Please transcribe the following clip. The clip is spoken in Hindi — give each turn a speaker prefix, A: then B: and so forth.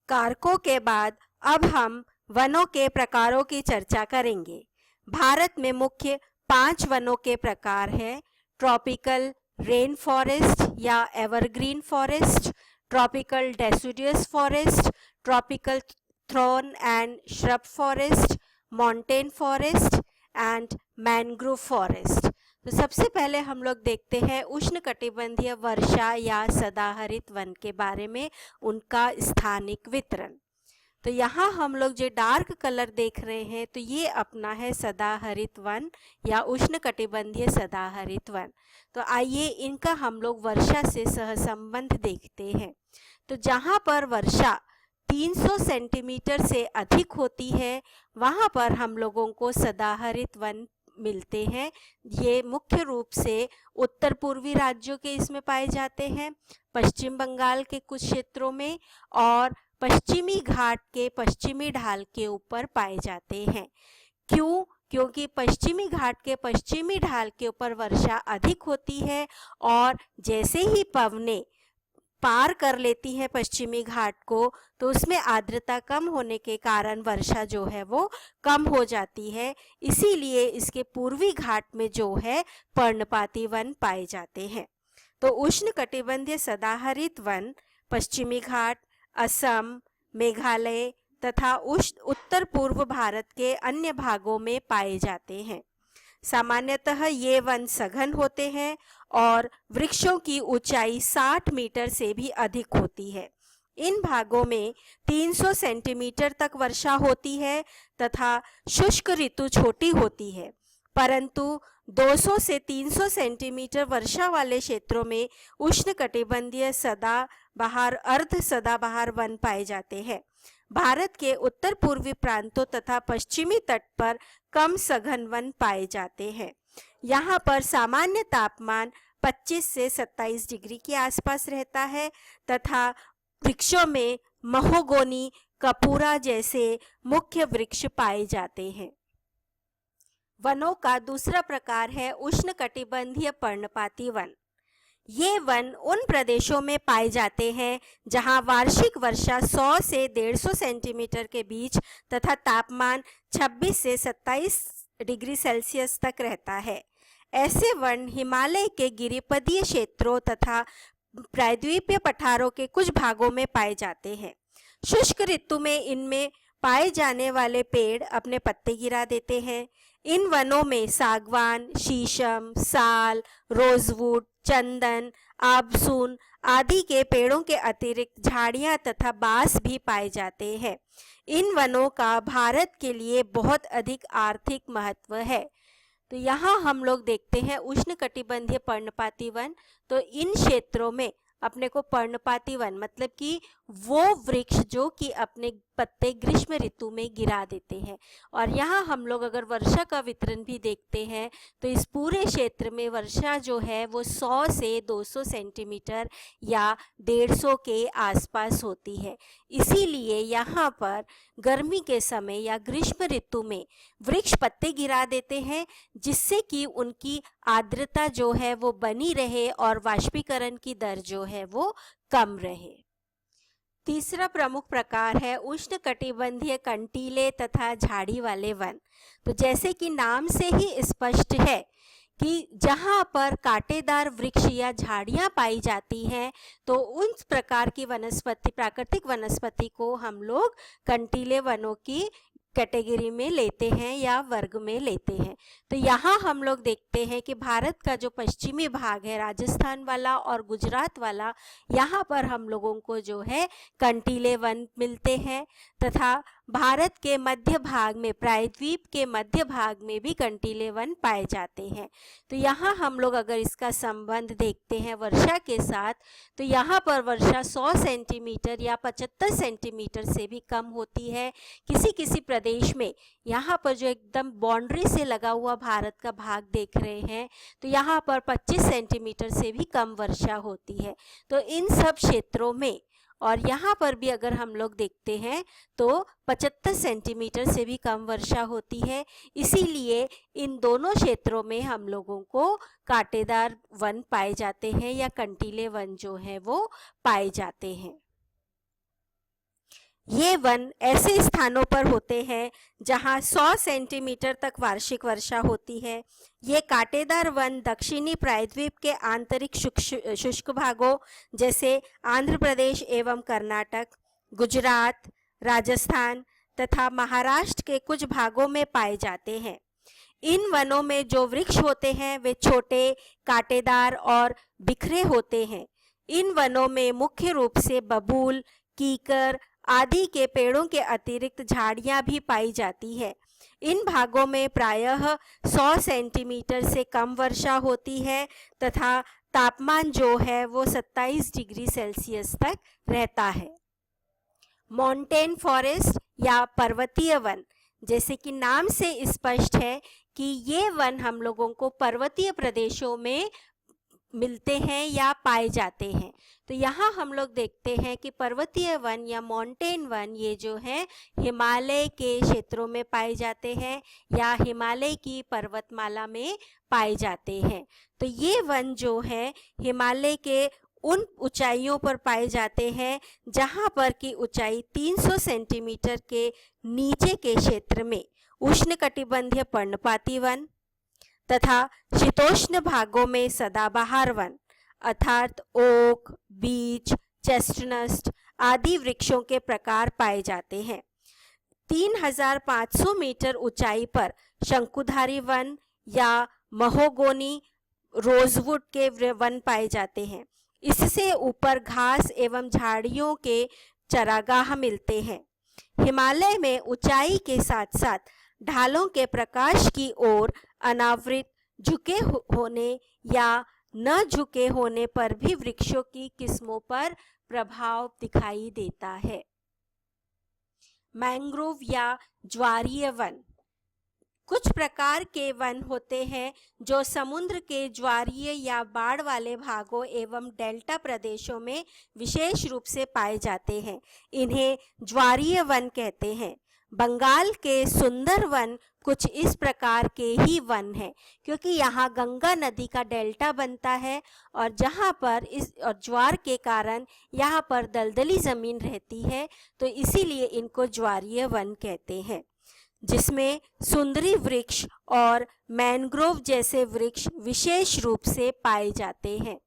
A: कारकों के बाद अब हम वनों के प्रकारों की चर्चा करेंगे। भारत में मुख्य 5 वनों के प्रकार हैं। ट्रॉपिकल रेन फॉरेस्ट या evergreen forest, tropical deciduous forest, tropical thorn and shrub forest, mountain forest and mangrove forest. तो सबसे पहले हम लोग देखते हैं उष्णकटिबंधीय वर्षा या सदाहरित वन के बारे में, उनका स्थानिक वितरण। तो यहाँ हम लोग जो डार्क कलर देख रहे हैं तो ये अपना है सदाहरित वन या उष्णकटिबंधीय सदाहरित वन। तो आइए इनका हम लोग वर्षा से सहसंबंध देखते हैं। तो जहाँ पर वर्षा 300 सेंटीमीटर से अधिक होती है वहाँ पर हम लोगों को सदाहरित वन मिलते हैं। ये मुख्य रूप से उत्तर पूर्वी राज्यों के इसमें पाए जाते हैं, पश्चिम बंगाल के कुछ क्षेत्रों में और पश्चिमी घाट के पश्चिमी ढाल के ऊपर पाए जाते हैं। क्यों? क्योंकि पश्चिमी घाट के पश्चिमी ढाल के ऊपर वर्षा अधिक होती है और जैसे ही पवनें पार कर लेती है पश्चिमी घाट को तो उसमें आर्द्रता कम होने के कारण वर्षा जो है वो कम हो जाती है। इसीलिए इसके पूर्वी घाट में जो है पर्णपाती वन पाए जाते हैं। तो उष्णकटिबंधीय सदाहरित वन पश्चिमी घाट, असम, मेघालय तथा उत्तर पूर्व भारत के अन्य भागों में पाए जाते हैं। सामान्यतः ये वन सघन होते हैं और वृक्षों की ऊंचाई 60 मीटर से भी अधिक होती है। इन भागों में 300 सेंटीमीटर तक वर्षा होती है तथा शुष्क ऋतु छोटी होती है, परंतु 200 से 300 सेंटीमीटर वर्षा वाले क्षेत्रों में उष्णकटिबंधीय सदाबहार अर्ध सदाबहार वन पाए जाते हैं। भारत के उत्तर पूर्वी प्रांतों तथा पश्चिमी तट पर कम सघन वन पाए जाते हैं। यहाँ पर सामान्य तापमान 25 से 27 डिग्री के आसपास रहता है तथा वृक्षों में महोगोनी, कपूरा जैसे मुख्य वृक्ष पाए जाते हैं। वनों का दूसरा प्रकार है उष्णकटिबंधीय पर्णपाती वन। ये वन उन प्रदेशों में पाए जाते हैं जहां वार्षिक वर्षा 100 से 150 सेंटीमीटर के बीच तथा तापमान 26 से 27 डिग्री सेल्सियस तक रहता है। ऐसे वन हिमालय के गिरिपदीय क्षेत्रों तथा प्रायद्वीपीय पठारों के कुछ भागों में पाए जाते हैं। शुष्क ऋतु में इनमें पाए जाने वाले पेड़ अपने पत्ते गिरा देते हैं। इन वनों में सागवान, शीशम, साल, रोजवुड, चंदन, आबसून आदि के पेड़ों के अतिरिक्त झाड़ियां तथा बांस भी पाए जाते हैं। इन वनों का भारत के लिए बहुत अधिक आर्थिक महत्व है। तो यहाँ हम लोग देखते हैं उष्णकटिबंधीय पर्णपाती वन। तो इन क्षेत्रों में अपने को पर्णपाती वन मतलब कि वो वृक्ष जो कि अपने पत्ते ग्रीष्म ऋतु में गिरा देते हैं। और यहाँ हम लोग अगर वर्षा का वितरण भी देखते हैं तो इस पूरे क्षेत्र में वर्षा जो है वो 100 से 200 सेंटीमीटर या 150 के आसपास होती है। इसीलिए यहाँ पर गर्मी के समय या ग्रीष्म ऋतु में वृक्ष पत्ते गिरा देते हैं जिससे कि उनकी आर्द्रता जो है वो बनी रहे और वाष्पीकरण की दर जो है वो कम रहे। तीसरा प्रमुख प्रकार है उष्णकटिबंधीय कंटीले तथा झाड़ी वाले वन। तो जैसे कि नाम से ही स्पष्ट है कि जहाँ पर कांटेदार वृक्ष या झाड़ियाँ पाई जाती हैं तो उन प्रकार की वनस्पति, प्राकृतिक वनस्पति को हम लोग कंटीले वनों की कैटेगरी में लेते हैं या वर्ग में लेते हैं। तो यहाँ हम लोग देखते हैं कि भारत का जो पश्चिमी भाग है, राजस्थान वाला और गुजरात वाला, यहाँ पर हम लोगों को जो है कंटीले वन मिलते हैं तथा भारत के मध्य भाग में, प्रायद्वीप के मध्य भाग में भी कंटीले वन पाए जाते हैं। तो यहाँ हम लोग अगर इसका संबंध देखते हैं वर्षा के साथ तो यहाँ पर वर्षा 100 सेंटीमीटर या 75 सेंटीमीटर से भी कम होती है। किसी किसी प्रदेश में यहाँ पर जो एकदम बाउंड्री से लगा हुआ भारत का भाग देख रहे हैं तो यहाँ पर 25 सेंटीमीटर से भी कम वर्षा होती है। तो इन सब क्षेत्रों में और यहाँ पर भी अगर हम लोग देखते हैं तो 75 सेंटीमीटर से भी कम वर्षा होती है। इसीलिए इन दोनों क्षेत्रों में हम लोगों को कांटेदार वन पाए जाते हैं या कंटीले वन जो है वो पाए जाते हैं। ये वन ऐसे स्थानों पर होते हैं जहां 100 सेंटीमीटर तक वार्षिक वर्षा होती है। ये कांटेदार वन दक्षिणी प्रायद्वीप के आंतरिक शुष्क भागों जैसे आंध्र प्रदेश एवं कर्नाटक, गुजरात, राजस्थान तथा महाराष्ट्र के कुछ भागों में पाए जाते हैं। इन वनों में जो वृक्ष होते हैं वे छोटे, कांटेदार और बिखरे होते हैं। इन वनों में मुख्य रूप से बबूल, कीकर आदि के पेड़ों के अतिरिक्त झाड़ियां भी पाई जाती है। इन भागों में प्रायः 100 सेंटीमीटर से कम वर्षा होती है तथा तापमान जो है वो 27 डिग्री सेल्सियस तक रहता है। माउंटेन फॉरेस्ट या पर्वतीय वन, जैसे कि नाम से स्पष्ट है कि ये वन हम लोगों को पर्वतीय प्रदेशों में मिलते हैं या पाए जाते हैं। तो यहाँ हम लोग देखते हैं कि पर्वतीय वन या माउंटेन वन ये जो है हिमालय के क्षेत्रों में पाए जाते हैं या हिमालय की पर्वतमाला में पाए जाते हैं। तो ये वन जो है हिमालय के उन ऊंचाइयों पर पाए जाते हैं जहाँ पर की ऊंचाई 300 सेंटीमीटर के नीचे के क्षेत्र में उष्णकटिबंधीय पर्णपाती वन तथा शीतोष्ण भागों में सदाबहार वन अर्थात ओक, बीच, चेस्टनट आदि वृक्षों के प्रकार पाए जाते हैं। 3500 मीटर ऊंचाई पर शंकुधारी वन या महोगोनी रोजवुड के वन पाए जाते हैं। इससे ऊपर घास एवं झाड़ियों के चरागाह मिलते हैं। हिमालय में ऊंचाई के साथ साथ ढालों के प्रकाश की ओर अनावृत, झुके होने या न झुके होने पर भी वृक्षों की किस्मों पर प्रभाव दिखाई देता है। मैंग्रोव या ज्वारीय वन, कुछ प्रकार के वन होते हैं जो समुद्र के ज्वारीय या बाढ़ वाले भागों एवं डेल्टा प्रदेशों में विशेष रूप से पाए जाते हैं। इन्हें ज्वारीय वन कहते हैं। बंगाल के सुंदर वन कुछ इस प्रकार के ही वन हैं, क्योंकि यहाँ गंगा नदी का डेल्टा बनता है और जहाँ पर इस और ज्वार के कारण यहाँ पर दलदली ज़मीन रहती है, तो इसीलिए इनको ज्वारीय वन कहते हैं, जिसमें सुंदरी वृक्ष और मैंग्रोव जैसे वृक्ष विशेष रूप से पाए जाते हैं।